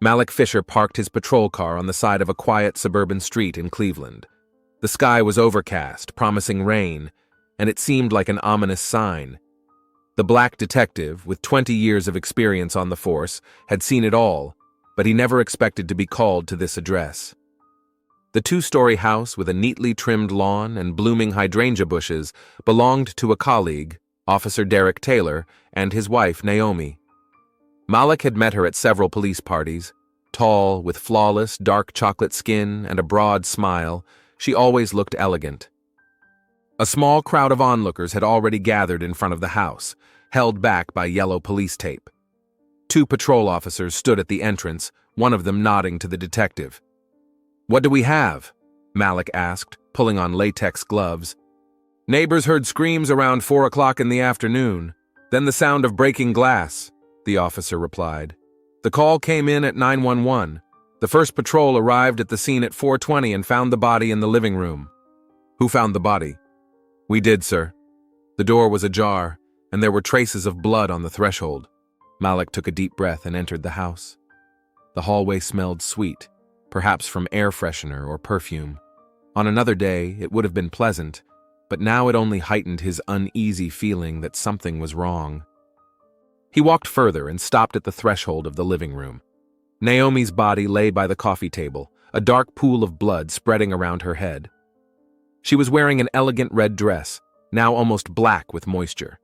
Malik Fisher parked his patrol car on the side of a quiet suburban street in Cleveland. The sky was overcast, promising rain, and it seemed like an ominous sign. The black detective, with 20 years of experience on the force, had seen it all, but he never expected to be called to this address. The two-story house with a neatly trimmed lawn and blooming hydrangea bushes belonged to a colleague, Officer Derek Taylor, and his wife, Naomi. Malik had met her at several police parties. Tall, with flawless, dark chocolate skin and a broad smile, she always looked elegant. A small crowd of onlookers had already gathered in front of the house, held back by yellow police tape. Two patrol officers stood at the entrance, one of them nodding to the detective. "What do we have?" Malik asked, pulling on latex gloves. "Neighbors heard screams around 4 o'clock in the afternoon, then the sound of breaking glass," the officer replied. "The call came in at 911. The first patrol arrived at the scene at 4:20 and found the body in the living room." "Who found the body?" "We did, sir. The door was ajar, and there were traces of blood on the threshold." Malik took a deep breath and entered the house. The hallway smelled sweet, perhaps from air freshener or perfume. On another day, it would have been pleasant, but now it only heightened his uneasy feeling that something was wrong. He walked further and stopped at the threshold of the living room. Naomi's body lay by the coffee table, a dark pool of blood spreading around her head. She was wearing an elegant red dress, now almost black with moisture.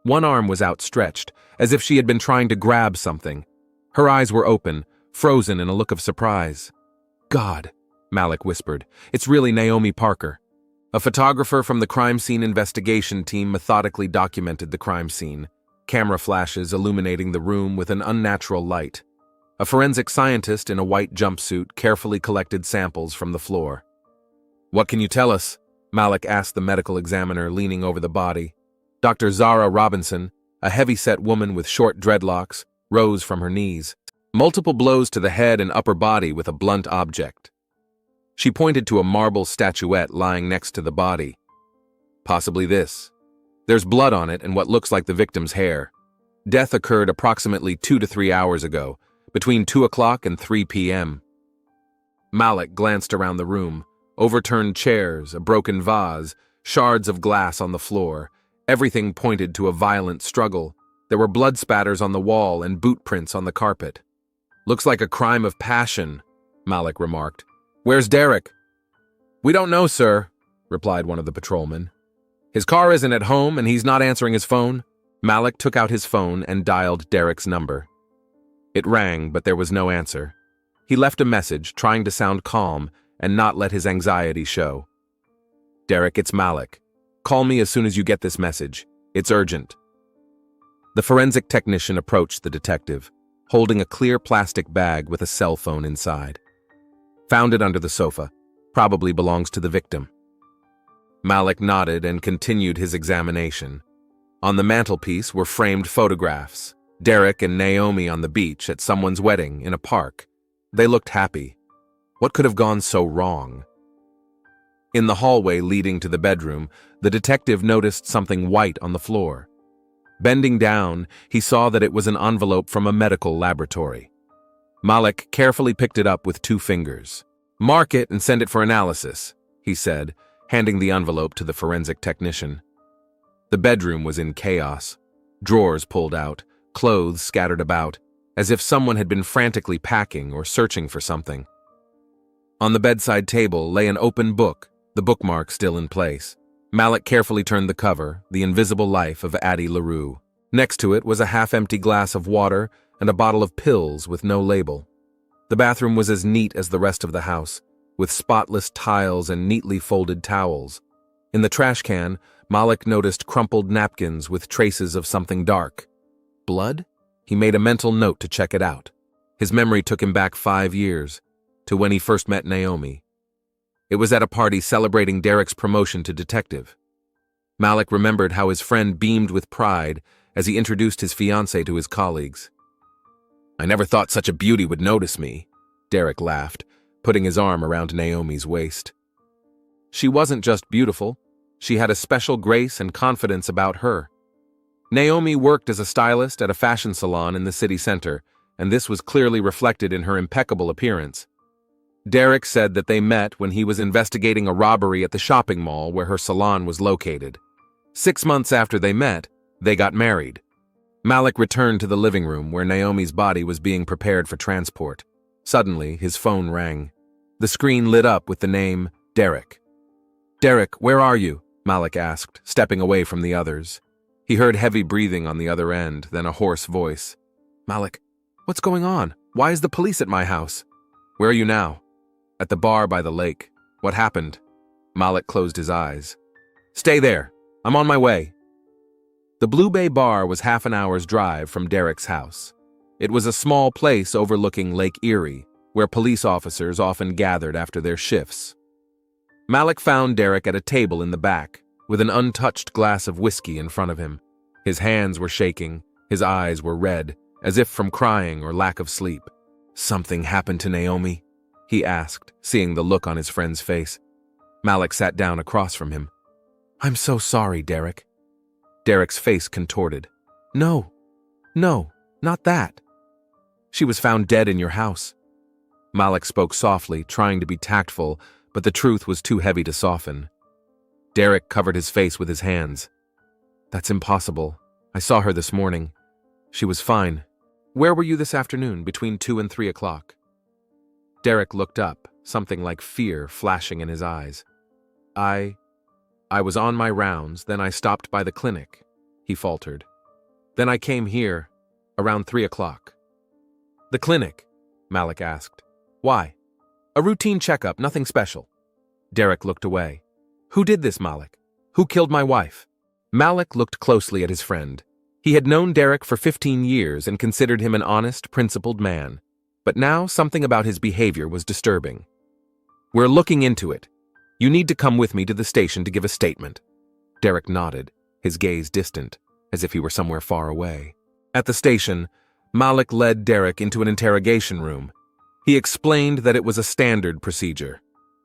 One arm was outstretched, as if she had been trying to grab something. Her eyes were open, frozen in a look of surprise. "God," Malik whispered, "it's really Naomi Parker." A photographer from the crime scene investigation team methodically documented the crime scene, camera flashes illuminating the room with an unnatural light. A forensic scientist in a white jumpsuit carefully collected samples from the floor. "What can you tell us?" Malik asked the medical examiner leaning over the body. Dr. Zara Robinson, a heavy-set woman with short dreadlocks, rose from her knees. Multiple blows to the head and upper body with a blunt object. She pointed to a marble statuette lying next to the body. "Possibly this. There's blood on it and what looks like the victim's hair. Death occurred approximately 2 to 3 hours ago, between 2 o'clock and 3 p.m. Malik glanced around the room. Overturned chairs, a broken vase, shards of glass on the floor. Everything pointed to a violent struggle. There were blood spatters on the wall and boot prints on the carpet. "Looks like a crime of passion," Malik remarked. "Where's Derek?" "We don't know, sir," replied one of the patrolmen. "His car isn't at home and he's not answering his phone." Malik took out his phone and dialed Derek's number. It rang, but there was no answer. He left a message, trying to sound calm and not let his anxiety show. "Derek, it's Malik. Call me as soon as you get this message. It's urgent." The forensic technician approached the detective, holding a clear plastic bag with a cell phone inside. "Found it under the sofa. Probably belongs to the victim." Malik nodded and continued his examination. On the mantelpiece were framed photographs. Derek and Naomi on the beach at someone's wedding in a park. They looked happy. What could have gone so wrong? In the hallway leading to the bedroom, the detective noticed something white on the floor. Bending down, he saw that it was an envelope from a medical laboratory. Malik carefully picked it up with 2 fingers. "Mark it and send it for analysis," he said, handing the envelope to the forensic technician. The bedroom was in chaos. Drawers pulled out, clothes scattered about, as if someone had been frantically packing or searching for something. On the bedside table lay an open book, the bookmark still in place. Malik carefully turned the cover, The Invisible Life of Addie LaRue. Next to it was a half-empty glass of water and a bottle of pills with no label. The bathroom was as neat as the rest of the house, with spotless tiles and neatly folded towels. In the trash can, Malik noticed crumpled napkins with traces of something dark. Blood? He made a mental note to check it out. His memory took him back 5 years, to when he first met Naomi. It was at a party celebrating Derek's promotion to detective. Malik remembered how his friend beamed with pride as he introduced his fiancée to his colleagues. "I never thought such a beauty would notice me," Derek laughed, putting his arm around Naomi's waist. She wasn't just beautiful, she had a special grace and confidence about her. Naomi worked as a stylist at a fashion salon in the city center, and this was clearly reflected in her impeccable appearance. Derek said that they met when he was investigating a robbery at the shopping mall where her salon was located. 6 months after they met, they got married. Malik returned to the living room where Naomi's body was being prepared for transport. Suddenly, his phone rang. The screen lit up with the name Derek. "Derek, where are you?" Malik asked, stepping away from the others. He heard heavy breathing on the other end, then a hoarse voice. "Malik, what's going on? Why is the police at my house?" "Where are you now?" "At the bar by the lake." "What happened?" Malik closed his eyes. "Stay there. I'm on my way." The Blue Bay Bar was half an hour's drive from Derek's house. It was a small place overlooking Lake Erie, where police officers often gathered after their shifts. Malik found Derek at a table in the back, with an untouched glass of whiskey in front of him. His hands were shaking, his eyes were red, as if from crying or lack of sleep. "Something happened to Naomi?" he asked, seeing the look on his friend's face. Malik sat down across from him. "I'm so sorry, Derek." Derek's face contorted. No, not that. She was found dead in your house." Malik spoke softly, trying to be tactful, but the truth was too heavy to soften. Derek covered his face with his hands. "That's impossible. I saw her this morning. She was fine. Where were you this afternoon, between 2 and 3 o'clock? Derek looked up, something like fear flashing in his eyes. I was on my rounds, then I stopped by the clinic," he faltered. "Then I came here, around 3 o'clock. "The clinic?" Malik asked. "Why?" "A routine checkup, nothing special." Derek looked away. "Who did this, Malik? Who killed my wife?" Malik looked closely at his friend. He had known Derek for 15 years and considered him an honest, principled man. But now something about his behavior was disturbing. "We're looking into it. You need to come with me to the station to give a statement." Derek nodded, his gaze distant, as if he were somewhere far away. At the station, Malik led Derek into an interrogation room. He explained that it was a standard procedure.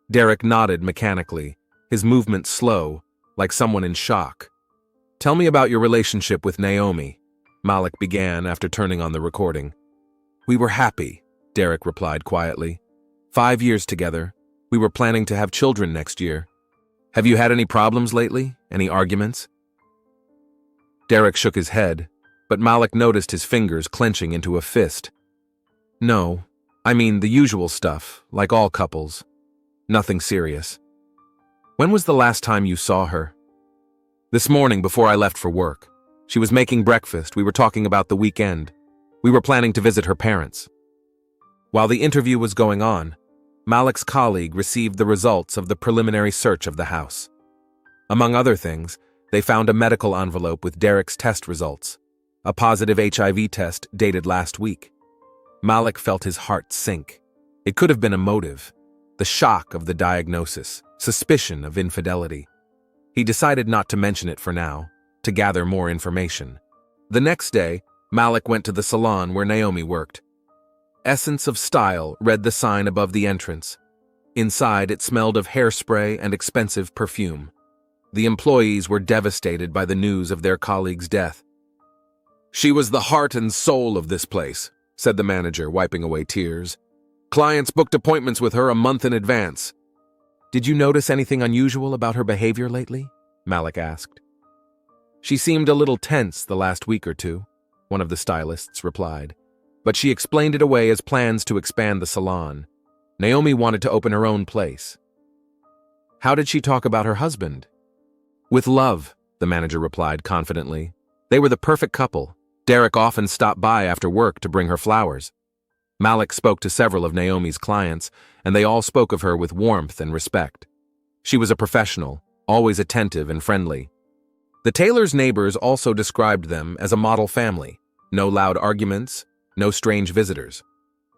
Derek nodded mechanically, his movements slow, like someone in shock. "Tell me about your relationship with Naomi," Malik began after turning on the recording. "We were happy," Derek replied quietly. 5 years together. We were planning to have children next year. Have you had any problems lately? Any arguments?" Derek shook his head, but Malik noticed his fingers clenching into a fist. "No, I mean the usual stuff, like all couples. Nothing serious." "When was the last time you saw her?" "This morning before I left for work. She was making breakfast. We were talking about the weekend. We were planning to visit her parents." While the interview was going on, Malik's colleague received the results of the preliminary search of the house. Among other things, they found a medical envelope with Derek's test results, a positive HIV test dated last week. Malik felt his heart sink. It could have been a motive, the shock of the diagnosis, suspicion of infidelity. He decided not to mention it for now, to gather more information. The next day, Malik went to the salon where Naomi worked. "Essence of Style" read the sign above the entrance. Inside, it smelled of hairspray and expensive perfume. The employees were devastated by the news of their colleague's death. "She was the heart and soul of this place," said the manager, wiping away tears. "Clients booked appointments with her a month in advance." "Did you notice anything unusual about her behavior lately?" Malik asked. "She seemed a little tense the last week or two," one of the stylists replied. "But she explained it away as plans to expand the salon. Naomi wanted to open her own place." "How did she talk about her husband?" "With love," the manager replied confidently. "They were the perfect couple. Derek often stopped by after work to bring her flowers." Malik spoke to several of Naomi's clients, and they all spoke of her with warmth and respect. She was a professional, always attentive and friendly. The Taylors' neighbors also described them as a model family. No loud arguments, no strange visitors.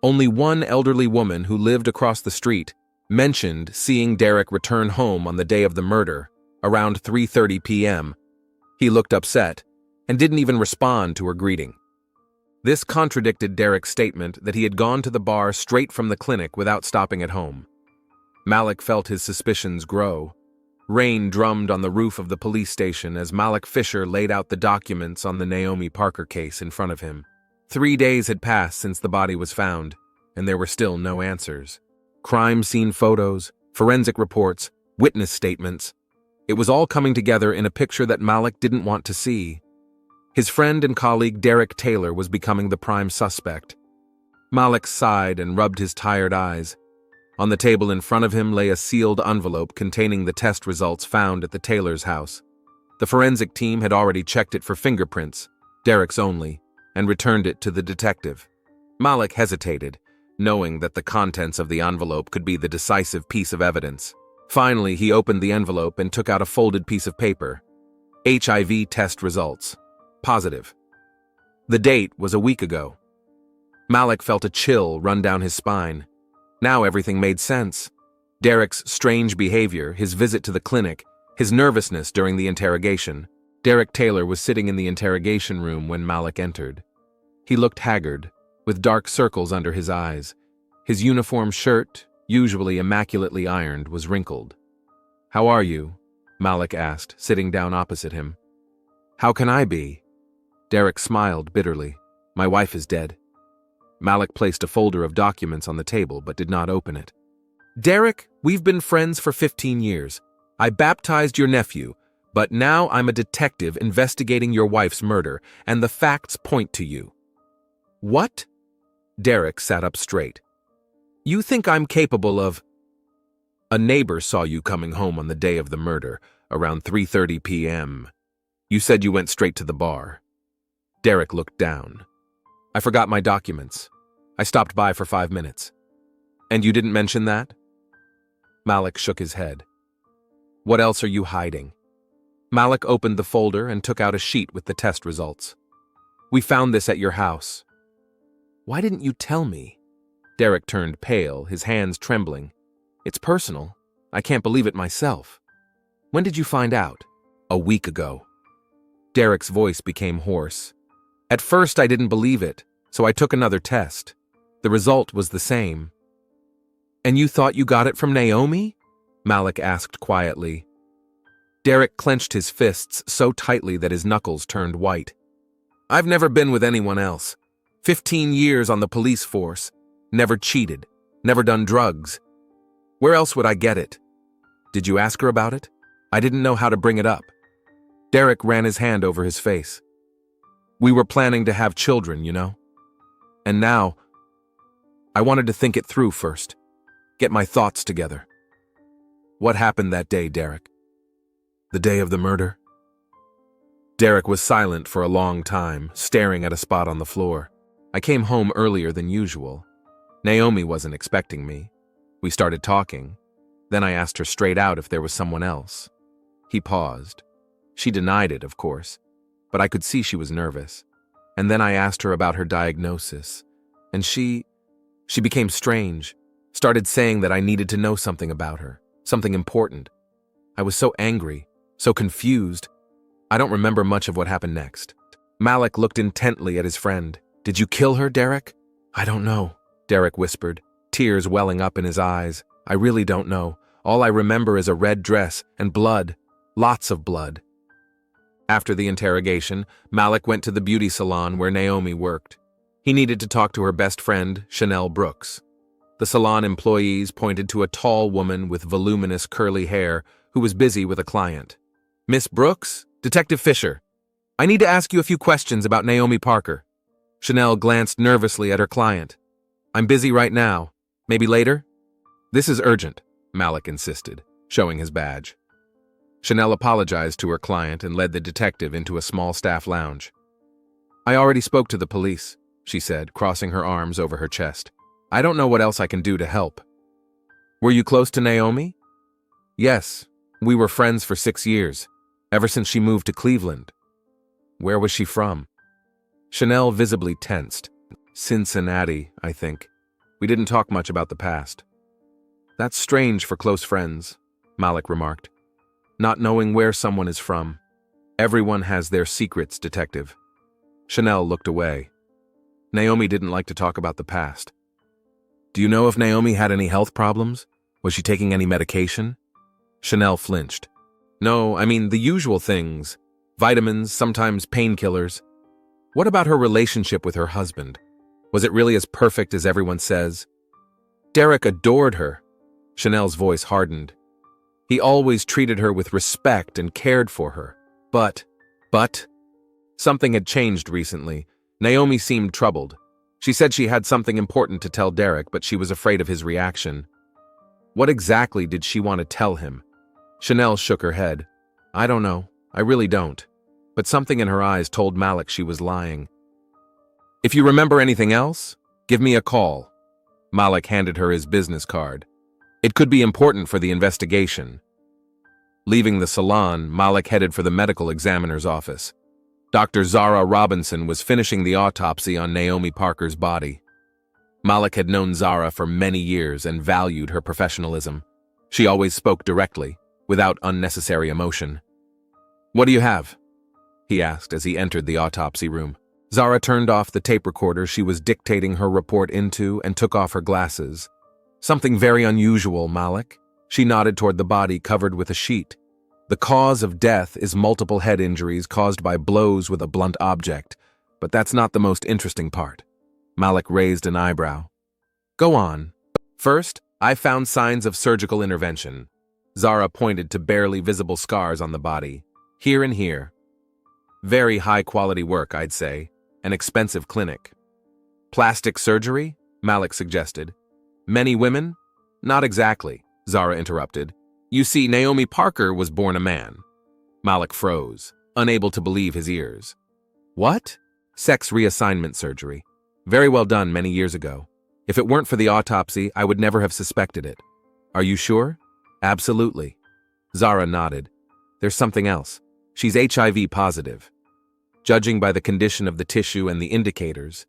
Only one elderly woman who lived across the street mentioned seeing Derek return home on the day of the murder, around 3:30 p.m. He looked upset and didn't even respond to her greeting. This contradicted Derek's statement that he had gone to the bar straight from the clinic without stopping at home. Malik felt his suspicions grow. Rain drummed on the roof of the police station as Malik Fisher laid out the documents on the Naomi Parker case in front of him. 3 days had passed since the body was found, and there were still no answers. Crime scene photos, forensic reports, witness statements. It was all coming together in a picture that Malik didn't want to see. His friend and colleague Derek Taylor was becoming the prime suspect. Malik sighed and rubbed his tired eyes. On the table in front of him lay a sealed envelope containing the test results found at the Taylor's house. The forensic team had already checked it for fingerprints, Derek's only, and returned it to the detective. Malik hesitated, knowing that the contents of the envelope could be the decisive piece of evidence. Finally, he opened the envelope and took out a folded piece of paper. HIV test results. Positive. The date was a week ago. Malik felt a chill run down his spine. Now everything made sense. Derek's strange behavior, his visit to the clinic, his nervousness during the interrogation. Derek Taylor was sitting in the interrogation room when Malik entered. He looked haggard, with dark circles under his eyes. His uniform shirt, usually immaculately ironed, was wrinkled. "How are you?" Malik asked, sitting down opposite him. "How can I be?" Derek smiled bitterly. "My wife is dead." Malik placed a folder of documents on the table but did not open it. "Derek, we've been friends for 15 years. I baptized your nephew, but now I'm a detective investigating your wife's murder, and the facts point to you." "What?" Derek sat up straight. "You think I'm capable of—" "A neighbor saw you coming home on the day of the murder, around 3:30 p.m. You said you went straight to the bar." Derek looked down. "I forgot my documents. I stopped by for 5 minutes." "And you didn't mention that?" Malik shook his head. "What else are you hiding?" Malik opened the folder and took out a sheet with the test results. "We found this at your house." "Why didn't you tell me?" Derek turned pale, his hands trembling. "It's personal. I can't believe it myself." "When did you find out?" "A week ago." Derek's voice became hoarse. "At first I didn't believe it, so I took another test. The result was the same." "And you thought you got it from Naomi?" Malik asked quietly. Derek clenched his fists so tightly that his knuckles turned white. "I've never been with anyone else. 15 years on the police force. Never cheated. Never done drugs. Where else would I get it?" "Did you ask her about it?" "I didn't know how to bring it up." Derek ran his hand over his face. "We were planning to have children, you know. And now, I wanted to think it through first. Get my thoughts together." "What happened that day, Derek?" "The day of the murder?" Derek was silent for a long time, staring at a spot on the floor. "I came home earlier than usual. Naomi wasn't expecting me. We started talking. Then I asked her straight out if there was someone else." He paused. She denied it, of course, but I could see she was nervous. And then I asked her about her diagnosis, and she became strange, started saying that I needed to know something about her, something important. I was so angry, so confused. I don't remember much of what happened next. Malik looked intently at his friend. "Did you kill her, Derek?" "I don't know," Derek whispered, tears welling up in his eyes. "I really don't know. All I remember is a red dress and blood, lots of blood." After the interrogation, Malik went to the beauty salon where Naomi worked. He needed to talk to her best friend, Chanel Brooks. The salon employees pointed to a tall woman with voluminous curly hair who was busy with a client. "Miss Brooks? Detective Fisher. I need to ask you a few questions about Naomi Parker." Chanel glanced nervously at her client. "I'm busy right now. Maybe later?" "This is urgent," Malik insisted, showing his badge. Chanel apologized to her client and led the detective into a small staff lounge. "I already spoke to the police," she said, crossing her arms over her chest. "I don't know what else I can do to help." "Were you close to Naomi?" "Yes, we were friends for 6 years, ever since she moved to Cleveland." "Where was she from?" Chanel visibly tensed. "Cincinnati, I think. We didn't talk much about the past." "That's strange for close friends," Malik remarked. "Not knowing where someone is from. Everyone has their secrets, detective." Chanel looked away. Naomi didn't like to talk about the past. "Do you know if Naomi had any health problems? Was she taking any medication?" Chanel flinched. "No, I mean the usual things. Vitamins, sometimes painkillers." What about her relationship with her husband? Was it really as perfect as everyone says? Derek adored her. Chanel's voice hardened. He always treated her with respect and cared for her. But, something had changed recently. Naomi seemed troubled. She said she had something important to tell Derek, but she was afraid of his reaction. What exactly did she want to tell him? Chanel shook her head. I don't know. I really don't. But something in her eyes told Malik she was lying. If you remember anything else, give me a call. Malik handed her his business card. It could be important for the investigation. Leaving the salon, Malik headed for the medical examiner's office. Dr. Zara Robinson was finishing the autopsy on Naomi Parker's body. Malik had known Zara for many years and valued her professionalism. She always spoke directly, without unnecessary emotion. What do you have? He asked as he entered the autopsy room. Zara turned off the tape recorder she was dictating her report into and took off her glasses. Something very unusual, Malik. She nodded toward the body covered with a sheet. The cause of death is multiple head injuries caused by blows with a blunt object, but that's not the most interesting part. Malik raised an eyebrow. Go on. First, I found signs of surgical intervention. Zara pointed to barely visible scars on the body. Here and here. Very high-quality work, I'd say. An expensive clinic. Plastic surgery? Malik suggested. Many women? Not exactly, Zara interrupted. You see, Naomi Parker was born a man. Malik froze, unable to believe his ears. What? Sex reassignment surgery. Very well done many years ago. If it weren't for the autopsy, I would never have suspected it. Are you sure? Absolutely. Zara nodded. There's something else. She's HIV positive. Judging by the condition of the tissue and the indicators,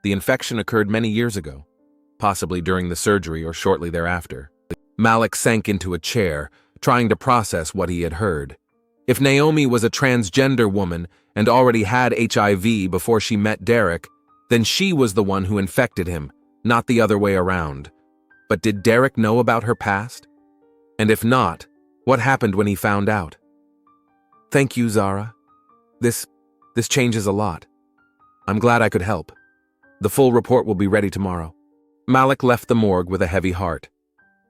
the infection occurred many years ago, possibly during the surgery or shortly thereafter. Malik sank into a chair, trying to process what he had heard. If Naomi was a transgender woman and already had HIV before she met Derek, then she was the one who infected him, not the other way around. But did Derek know about her past? And if not, what happened when he found out? Thank you, Zara. This changes a lot. I'm glad I could help. The full report will be ready tomorrow. Malik left the morgue with a heavy heart.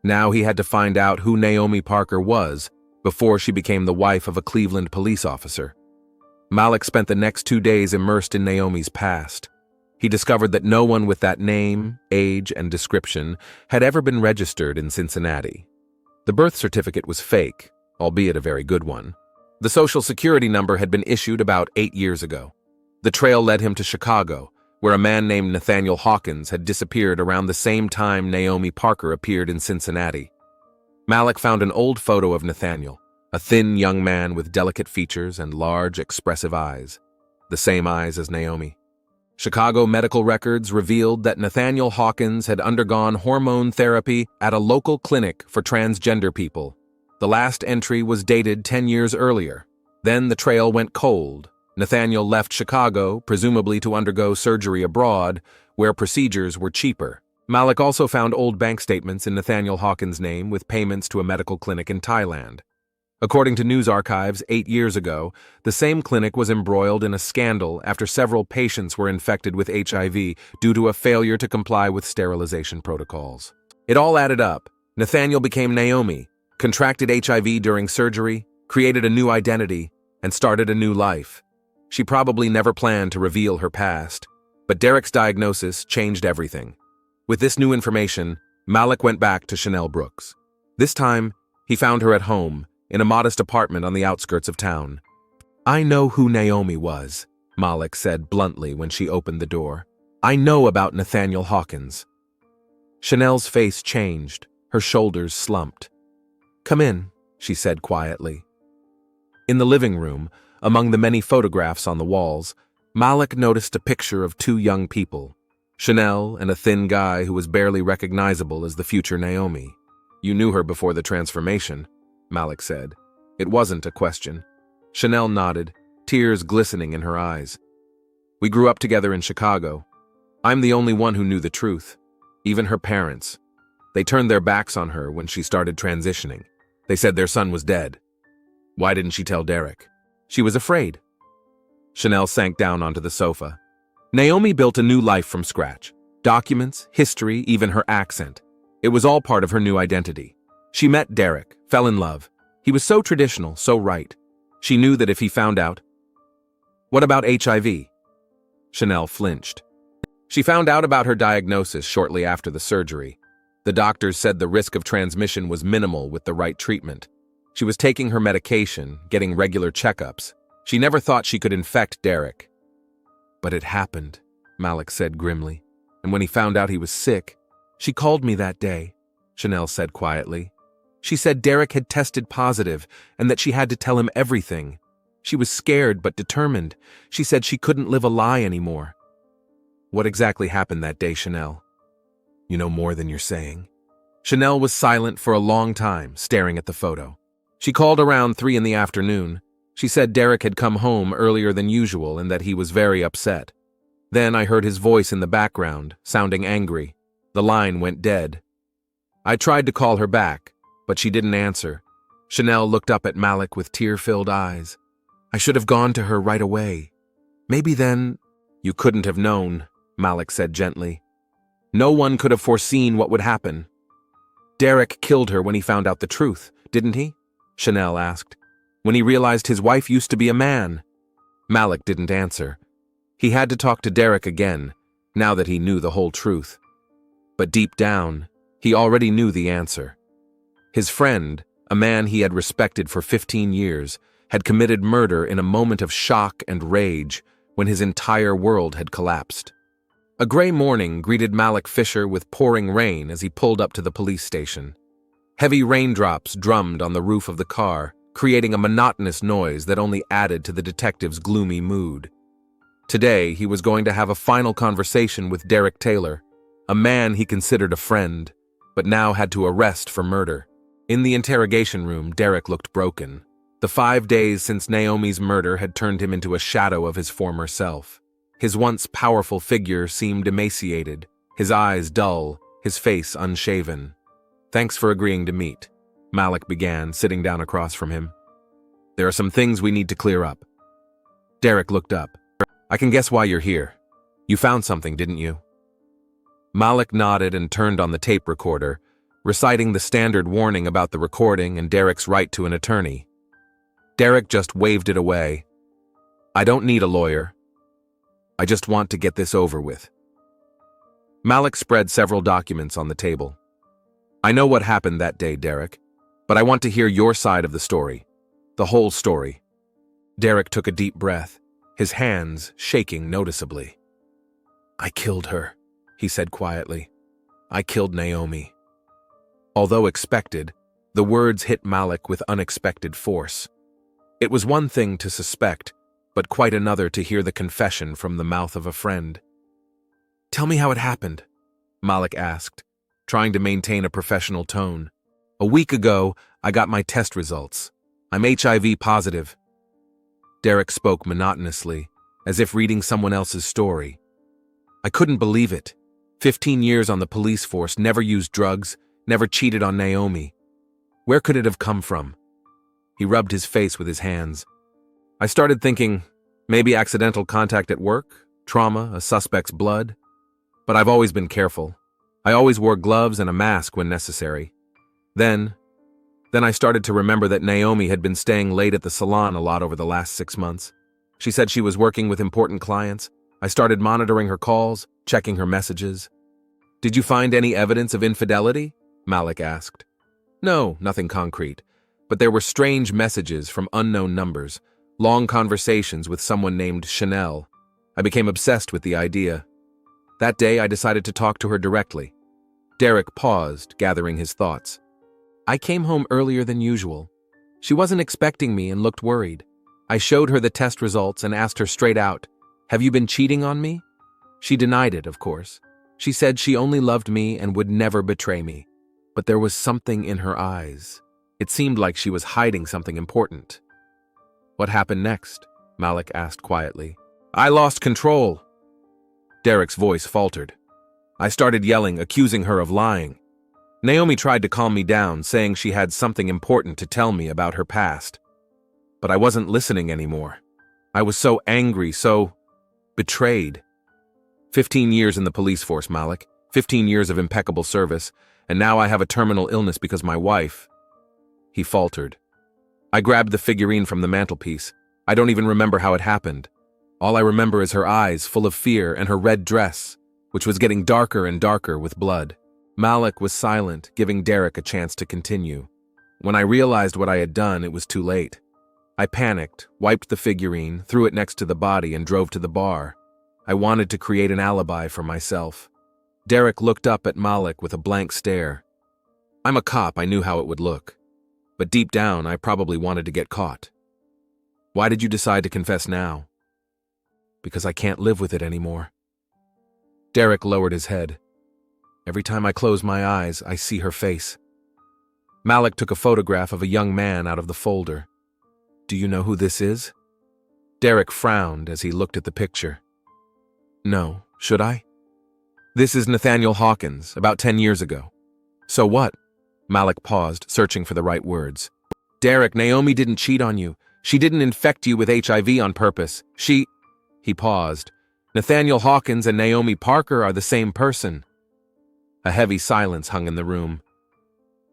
Now he had to find out who Naomi Parker was before she became the wife of a Cleveland police officer. Malik spent the next 2 days immersed in Naomi's past. He discovered that no one with that name, age, and description had ever been registered in Cincinnati. The birth certificate was fake, albeit a very good one. The Social Security number had been issued about 8 years ago. The trail led him to Chicago, where a man named Nathaniel Hawkins had disappeared around the same time Naomi Parker appeared in Cincinnati. Malik found an old photo of Nathaniel, a thin young man with delicate features and large, expressive eyes, the same eyes as Naomi. Chicago medical records revealed that Nathaniel Hawkins had undergone hormone therapy at a local clinic for transgender people. The last entry was dated 10 years earlier. Then the trail went cold. Nathaniel left Chicago, presumably to undergo surgery abroad, where procedures were cheaper. Malik also found old bank statements in Nathaniel Hawkins' name with payments to a medical clinic in Thailand. According to news archives, 8 years ago, the same clinic was embroiled in a scandal after several patients were infected with HIV due to a failure to comply with sterilization protocols. It all added up. Nathaniel became Naomi, contracted HIV during surgery, created a new identity, and started a new life. She probably never planned to reveal her past, but Derek's diagnosis changed everything. With this new information, Malik went back to Chanel Brooks. This time, he found her at home, in a modest apartment on the outskirts of town. I know who Naomi was, Malik said bluntly when she opened the door. I know about Nathaniel Hawkins. Chanel's face changed, her shoulders slumped. Come in, she said quietly. In the living room, among the many photographs on the walls, Malik noticed a picture of 2 young people, Chanel and a thin guy who was barely recognizable as the future Naomi. You knew her before the transformation, Malik said. It wasn't a question. Chanel nodded, tears glistening in her eyes. We grew up together in Chicago. I'm the only one who knew the truth. Even her parents. They turned their backs on her when she started transitioning. They said their son was dead. Why didn't she tell Derek? She was afraid. Chanel sank down onto the sofa. Naomi built a new life from scratch. Documents, history, even her accent. It was all part of her new identity. She met Derek, fell in love. He was so traditional, so right. She knew that if he found out... What about HIV? Chanel flinched. She found out about her diagnosis shortly after the surgery. The doctors said the risk of transmission was minimal with the right treatment. She was taking her medication, getting regular checkups. She never thought she could infect Derek. But it happened, Malik said grimly. And when he found out he was sick, she called me that day, Chanel said quietly. She said Derek had tested positive and that she had to tell him everything. She was scared but determined. She said she couldn't live a lie anymore. What exactly happened that day, Chanel? You know more than you're saying. Chanel was silent for a long time, staring at the photo. She called around 3 in the afternoon. She said Derek had come home earlier than usual and that he was very upset. Then I heard his voice in the background, sounding angry. The line went dead. I tried to call her back, but she didn't answer. Chanel looked up at Malik with tear-filled eyes. I should have gone to her right away. Maybe then... You couldn't have known, Malik said gently. No one could have foreseen what would happen. Derek killed her when he found out the truth, didn't he? Chanel asked. When he realized his wife used to be a man. Malik didn't answer. He had to talk to Derek again, now that he knew the whole truth. But deep down, he already knew the answer. His friend, a man he had respected for 15 years, had committed murder in a moment of shock and rage when his entire world had collapsed. A gray morning greeted Malik Fisher with pouring rain as he pulled up to the police station. Heavy raindrops drummed on the roof of the car, creating a monotonous noise that only added to the detective's gloomy mood. Today, he was going to have a final conversation with Derek Taylor, a man he considered a friend, but now had to arrest for murder. In the interrogation room, Derek looked broken. The 5 days since Naomi's murder had turned him into a shadow of his former self. His once powerful figure seemed emaciated, his eyes dull, his face unshaven. Thanks for agreeing to meet, Malik began, sitting down across from him. There are some things we need to clear up. Derek looked up. I can guess why you're here. You found something, didn't you? Malik nodded and turned on the tape recorder, reciting the standard warning about the recording and Derek's right to an attorney. Derek just waved it away. I don't need a lawyer. I just want to get this over with. Malik spread several documents on the table. I know what happened that day, Derek, but I want to hear your side of the story. The whole story. Derek took a deep breath, his hands shaking noticeably. I killed her, he said quietly. I killed Naomi. Although expected, the words hit Malik with unexpected force. It was one thing to suspect, but quite another to hear the confession from the mouth of a friend. Tell me how it happened, Malik asked, trying to maintain a professional tone. A week ago, I got my test results. I'm HIV positive. Derek spoke monotonously, as if reading someone else's story. I couldn't believe it. 15 years on the police force, never used drugs, never cheated on Naomi. Where could it have come from? He rubbed his face with his hands. I started thinking, maybe accidental contact at work, trauma, a suspect's blood. But I've always been careful. I always wore gloves and a mask when necessary. Then I started to remember that Naomi had been staying late at the salon a lot over the last 6 months. She said she was working with important clients. I started monitoring her calls, checking her messages. Did you find any evidence of infidelity? Malik asked. No, nothing concrete. But there were strange messages from unknown numbers, long conversations with someone named Chanel. I became obsessed with the idea. That day, I decided to talk to her directly. Derek paused, gathering his thoughts. I came home earlier than usual. She wasn't expecting me and looked worried. I showed her the test results and asked her straight out, "Have you been cheating on me?" She denied it, of course. She said she only loved me and would never betray me. But there was something in her eyes. It seemed like she was hiding something important. What happened next? Malik asked quietly. I lost control. Derek's voice faltered. I started yelling, accusing her of lying. Naomi tried to calm me down, saying she had something important to tell me about her past. But I wasn't listening anymore. I was so angry, so betrayed. 15 years in the police force, Malik. 15 years of impeccable service, and now I have a terminal illness because my wife. He faltered. I grabbed the figurine from the mantelpiece. I don't even remember how it happened. All I remember is her eyes, full of fear, and her red dress, which was getting darker and darker with blood. Malik was silent, giving Derek a chance to continue. When I realized what I had done, it was too late. I panicked, wiped the figurine, threw it next to the body, and drove to the bar. I wanted to create an alibi for myself. Derek looked up at Malik with a blank stare. I'm a cop, I knew how it would look. But deep down, I probably wanted to get caught. Why did you decide to confess now? Because I can't live with it anymore. Derek lowered his head. Every time I close my eyes, I see her face. Malik took a photograph of a young man out of the folder. Do you know who this is? Derek frowned as he looked at the picture. No, should I? This is Nathaniel Hawkins, about 10 years ago. So what? Malik paused, searching for the right words. Derek, Naomi didn't cheat on you. She didn't infect you with HIV on purpose. He paused. Nathaniel Hawkins and Naomi Parker are the same person. A heavy silence hung in the room.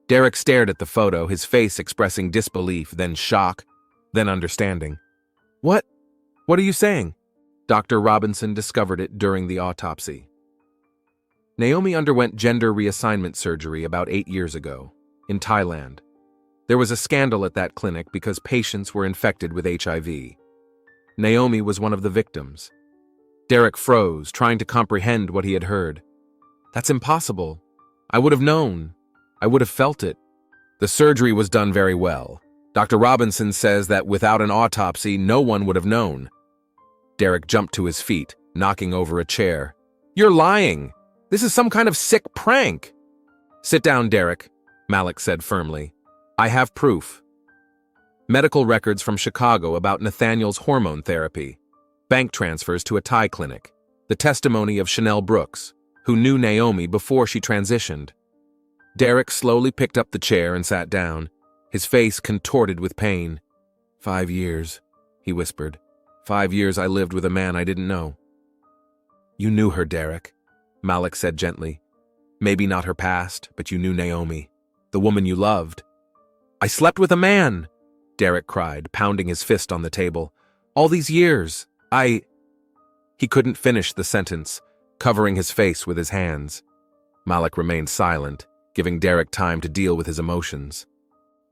Derek stared at the photo, his face expressing disbelief, then shock, then understanding. What are you saying? Dr. Robinson discovered it during the autopsy. Naomi underwent gender reassignment surgery about 8 years ago, in Thailand. There was a scandal at that clinic because patients were infected with HIV. Naomi was one of the victims. Derek froze, trying to comprehend what he had heard. That's impossible. I would have known. I would have felt it. The surgery was done very well. Dr. Robinson says that without an autopsy, no one would have known. Derek jumped to his feet, knocking over a chair. You're lying! This is some kind of sick prank! Sit down, Derek, Malik said firmly. I have proof. Medical records from Chicago about Nathaniel's hormone therapy, bank transfers to a Thai clinic, the testimony of Chanel Brooks, who knew Naomi before she transitioned. Derek slowly picked up the chair and sat down, his face contorted with pain. 5 years, he whispered. 5 years I lived with a man I didn't know. You knew her, Derek, Malik said gently. Maybe not her past, but you knew Naomi, the woman you loved. I slept with a man, Derek cried, pounding his fist on the table. All these years, He couldn't finish the sentence, covering his face with his hands. Malik remained silent, giving Derek time to deal with his emotions.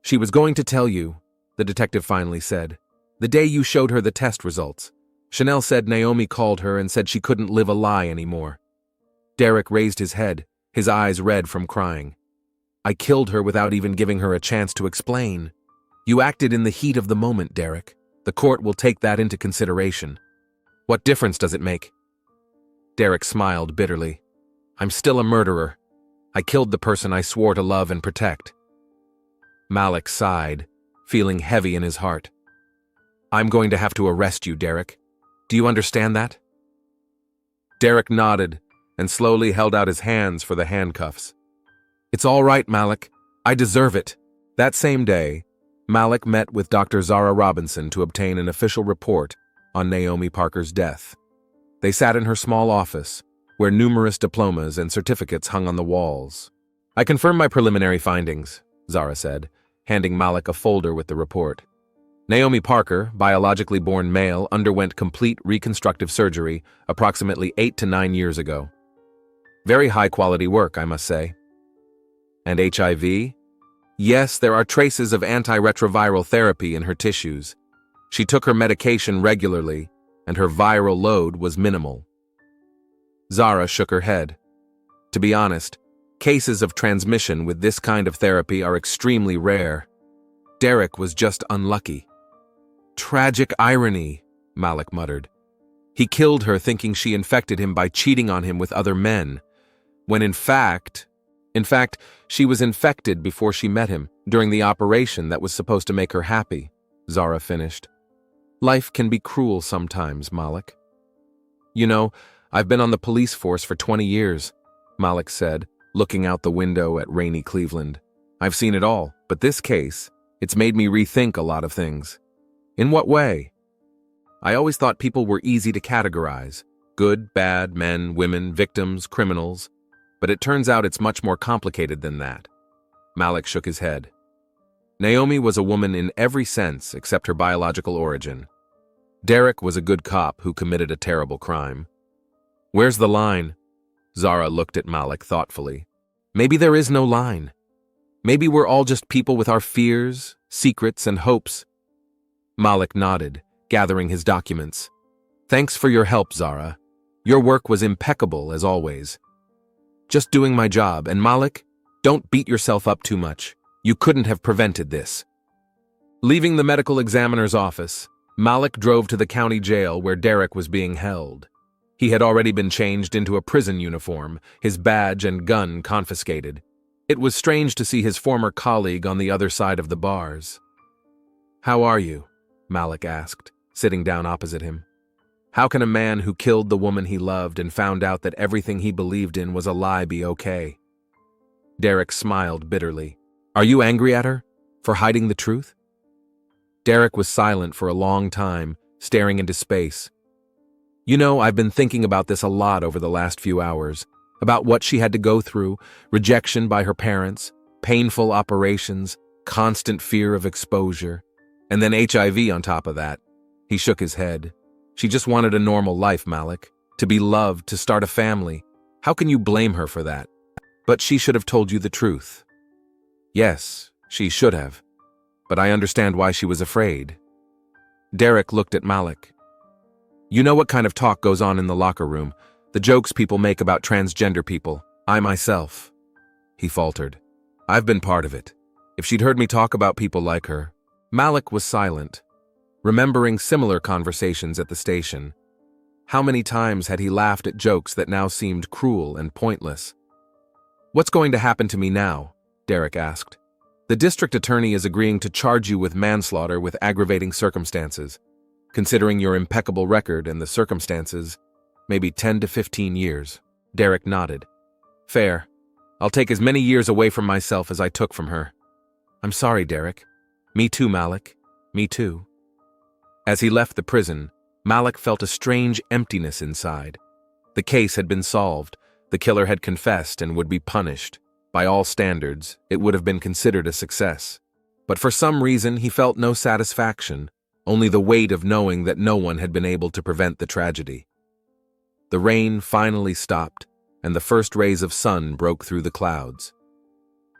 She was going to tell you, the detective finally said. The day you showed her the test results, Chanel said Naomi called her and said she couldn't live a lie anymore. Derek raised his head, his eyes red from crying. I killed her without even giving her a chance to explain. You acted in the heat of the moment, Derek. The court will take that into consideration. What difference does it make? Derek smiled bitterly. I'm still a murderer. I killed the person I swore to love and protect. Malik sighed, feeling heavy in his heart. I'm going to have to arrest you, Derek. Do you understand that? Derek nodded and slowly held out his hands for the handcuffs. It's all right, Malik. I deserve it. That same day, Malik met with Dr. Zara Robinson to obtain an official report on Naomi Parker's death. They sat in her small office, where numerous diplomas and certificates hung on the walls. I confirm my preliminary findings, Zara said, handing Malik a folder with the report. Naomi Parker, biologically born male, underwent complete reconstructive surgery approximately 8 to 9 years ago. Very high-quality work, I must say. And HIV? Yes, there are traces of antiretroviral therapy in her tissues. She took her medication regularly, and her viral load was minimal. Zara shook her head. To be honest, cases of transmission with this kind of therapy are extremely rare. Derek was just unlucky. Tragic irony, Malik muttered. He killed her thinking she infected him by cheating on him with other men, when in fact, she was infected before she met him, during the operation that was supposed to make her happy, Zara finished. Life can be cruel sometimes, Malik. You know, I've been on the police force for 20 years, Malik said, looking out the window at rainy Cleveland. I've seen it all, but this case, it's made me rethink a lot of things. In what way? I always thought people were easy to categorize. Good, bad, men, women, victims, criminals. But it turns out it's much more complicated than that. Malik shook his head. Naomi was a woman in every sense except her biological origin. Derek was a good cop who committed a terrible crime. Where's the line? Zara looked at Malik thoughtfully. Maybe there is no line. Maybe we're all just people with our fears, secrets, and hopes. Malik nodded, gathering his documents. Thanks for your help, Zara. Your work was impeccable, as always. Just doing my job, and Malik, don't beat yourself up too much. You couldn't have prevented this. Leaving the medical examiner's office, Malik drove to the county jail where Derek was being held. He had already been changed into a prison uniform, his badge and gun confiscated. It was strange to see his former colleague on the other side of the bars. "How are you?" Malik asked, sitting down opposite him. How can a man who killed the woman he loved and found out that everything he believed in was a lie be okay? Derek smiled bitterly. Are you angry at her? For hiding the truth? Derek was silent for a long time, staring into space. You know, I've been thinking about this a lot over the last few hours, about what she had to go through, rejection by her parents, painful operations, constant fear of exposure, and then HIV on top of that. He shook his head. She just wanted a normal life, Malik. To be loved, to start a family. How can you blame her for that? But she should have told you the truth. Yes, she should have. But I understand why she was afraid. Derek looked at Malik. You know what kind of talk goes on in the locker room, the jokes people make about transgender people. I myself, he faltered. I've been part of it. If she'd heard me talk about people like her. Malik was silent, remembering similar conversations at the station. How many times had he laughed at jokes that now seemed cruel and pointless? What's going to happen to me now? Derek asked. The district attorney is agreeing to charge you with manslaughter with aggravating circumstances. Considering your impeccable record and the circumstances, maybe 10 to 15 years. Derek nodded. Fair. I'll take as many years away from myself as I took from her. I'm sorry, Derek. Me too, Malik. Me too. As he left the prison, Malik felt a strange emptiness inside. The case had been solved, the killer had confessed and would be punished. By all standards, it would have been considered a success. But for some reason, he felt no satisfaction, only the weight of knowing that no one had been able to prevent the tragedy. The rain finally stopped, and the first rays of sun broke through the clouds.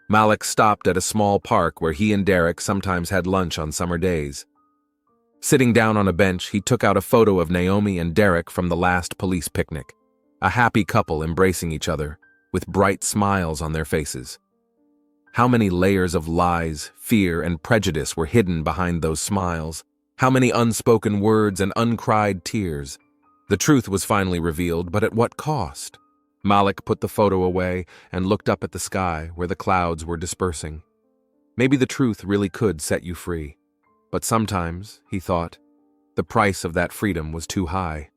Malik stopped at a small park where he and Derek sometimes had lunch on summer days. Sitting down on a bench, he took out a photo of Naomi and Derek from the last police picnic, a happy couple embracing each other, with bright smiles on their faces. How many layers of lies, fear, and prejudice were hidden behind those smiles? How many unspoken words and uncried tears? The truth was finally revealed, but at what cost? Malik put the photo away and looked up at the sky where the clouds were dispersing. Maybe the truth really could set you free. But sometimes, he thought, the price of that freedom was too high.